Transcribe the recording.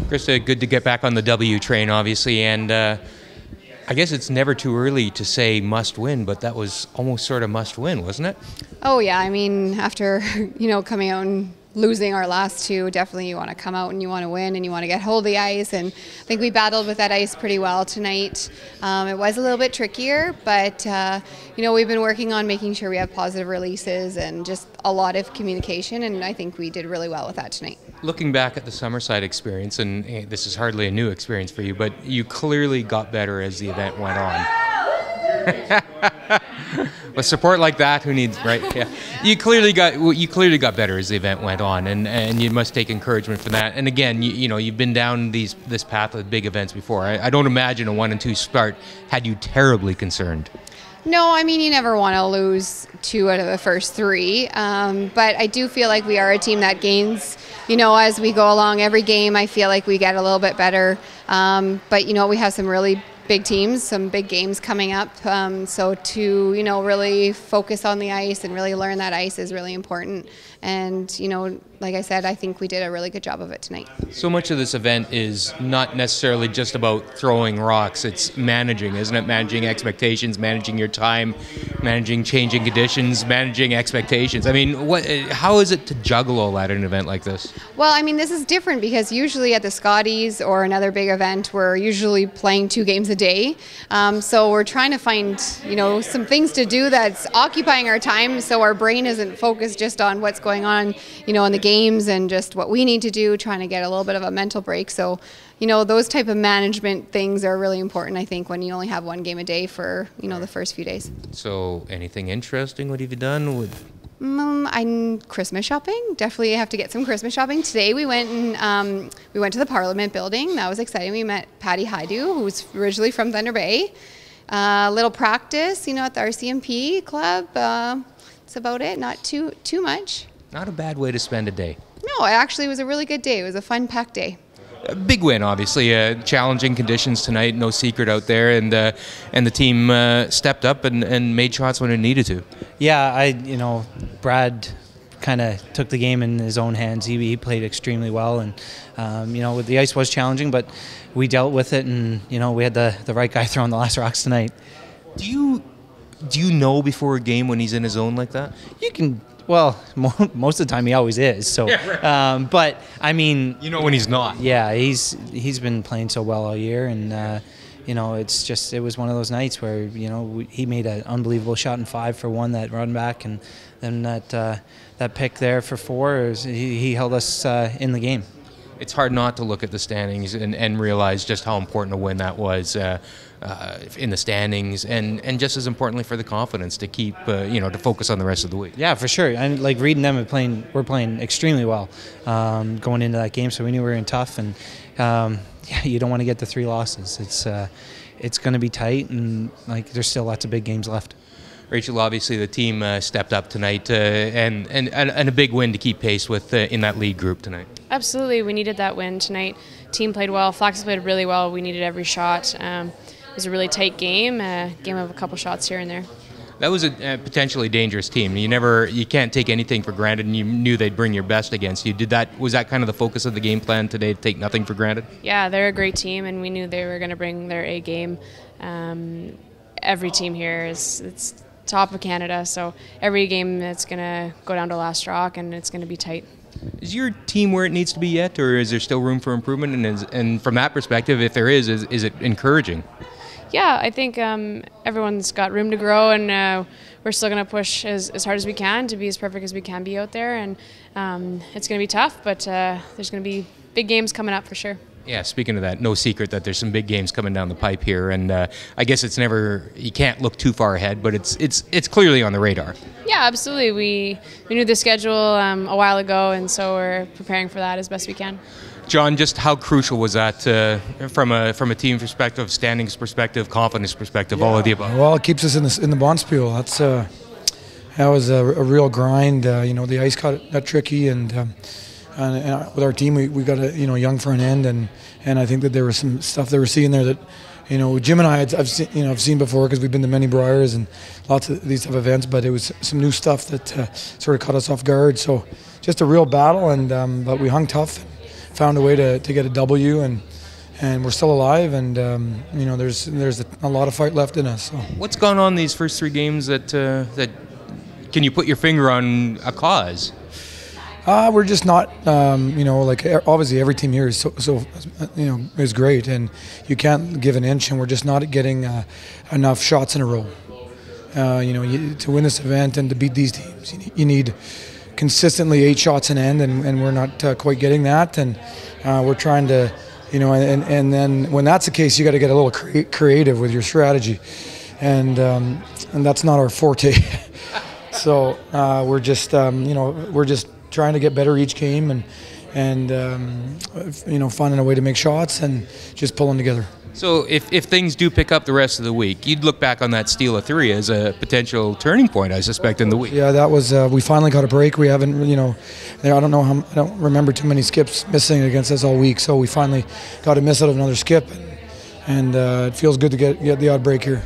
Krista, good to get back on the W train, obviously, and I guess it's never too early to say must win, but that was almost sort of must win, wasn't it? Oh yeah, I mean, after coming out and losing our last two, definitely you want to come out and you want to win and you want to get hold of the ice, and I think we battled with that ice pretty well tonight. It was a little bit trickier, but we've been working on making sure we have positive releases and just a lot of communication, and I think we did really well with that tanaght. Looking back at the Summerside experience, and this is hardly a new experience for you, but you clearly got better as the event went on. With support like that, who needs, right? Yeah, you clearly got better as the event went on, and you must take encouragement from that. And again, you've been down this path with big events before. I don't imagine a 1-2 start had you terribly concerned. No, I mean, you never want to lose 2 out of the first 3, but I do feel like we are a team that gains, as we go along. Every game, I feel like we get a little bit better, but we have some really big teams, some big games coming up, so to really focus on the ice and really learn that ice is really important. And like I said, I think we did a really good job of it tonight. So much of this event is not necessarily just about throwing rocks, it's managing, isn't it? Managing expectations, managing your time, managing changing conditions, managing expectations. I mean, how is it to juggle all that in an event like this? Well, I mean, this is different because usually at the Scotties or another big event, we're usually playing 2 games a day. So we're trying to find, some things to do that's occupying our time so our brain isn't focused just on what's going on, in the games and just what we need to do, trying to get a little bit of a mental break. So, those type of management things are really important, I think, when you only have 1 game a day for, the first few days. So anything interesting? What have you done? I'm Christmas shopping. Definitely have to get some Christmas shopping. Today we went and we went to the Parliament building. That was exciting. We met Patty Haidu, who's originally from Thunder Bay. Little practice, at the RCMP club. That's about it. Not too much. Not a bad way to spend a day. No, it actually was a really good day. It was a fun, packed day. A big win, obviously. Challenging conditions tonight, no secret out there, and the team stepped up and made shots when it needed to. Yeah, Brad kind of took the game in his own hands. He played extremely well, and the ice was challenging, but we dealt with it, and we had the right guy throwing the last rocks tonight. Do you know before a game when he's in his zone like that? You can. Well, most of the time he always is. So, yeah, right. But I mean, when he's not. Yeah, he's been playing so well all year, and it was one of those nights where he made an unbelievable shot in 5 for 1, that run back, and then that pick there for 4. He held us in the game. It's hard not to look at the standings and realize just how important a win that was in the standings, and just as importantly for the confidence to keep to focus on the rest of the week. Yeah, for sure. And like Reed and them we're playing extremely well going into that game, so we knew we were in tough, and you don't want to get the 3 losses. It's going to be tight, and there's still lots of big games left. Rachel, obviously the team stepped up tonight, and a big win to keep pace with in that lead group tonight. Absolutely, we needed that win tonight. Team played well, Flax played really well. We needed every shot. It was a really tight game, game of a couple shots here and there. That was a potentially dangerous team. You can't take anything for granted, and you knew they'd bring your best against you. Was that kind of the focus of the game plan today, to take nothing for granted? Yeah, they're a great team, and we knew they were going to bring their A game. Every team here it's top of Canada, so every game it's going to go down to last rock, and it's going to be tight. Is your team where it needs to be yet, or is there still room for improvement? And from that perspective, if there is it encouraging? Yeah, I think everyone's got room to grow, and we're still going to push as hard as we can to be as perfect as we can be out there. And it's going to be tough, but there's going to be big games coming up for sure. Yeah, speaking of that, no secret that there's some big games coming down the pipe here, and I guess you can't look too far ahead, but it's clearly on the radar. Yeah, absolutely. We knew the schedule a while ago, and so we're preparing for that as best we can. John, just how crucial was that from a team perspective, standings perspective, confidence perspective, all of the above? Well, it keeps us in the Bonspiel. That was a real grind. The ice got tricky, and with our team, we got a young front end, and I think that there was some stuff they were seeing there that Jim and I've seen before because we've been to many Briars and lots of these type of events, but it was some new stuff that sort of caught us off guard. So just a real battle, and but we hung tough. found a way to get a W, and we're still alive, and you know, there's a lot of fight left in us. So. What's gone on these first 3 games that can you put your finger on a cause? We're just not, you know, like obviously every team here is so you know, is great, and you can't give an inch, and we're just not getting enough shots in a row. You know, to win this event and to beat these teams, you need consistently 8 shots in end, and we're not quite getting that, and we're trying to, you know, and then when that's the case, you got to get a little creative with your strategy, and that's not our forte. So we're just, you know, we're just trying to get better each game, and you know, finding a way to make shots and just pulling together. So if things do pick up the rest of the week, you'd look back on that steal of 3 as a potential turning point, I suspect, in the week. Yeah, that was, we finally got a break. We haven't, you know, I don't remember too many skips missing against us all week, so we finally got a miss out of another skip, and it feels good to get the odd break here.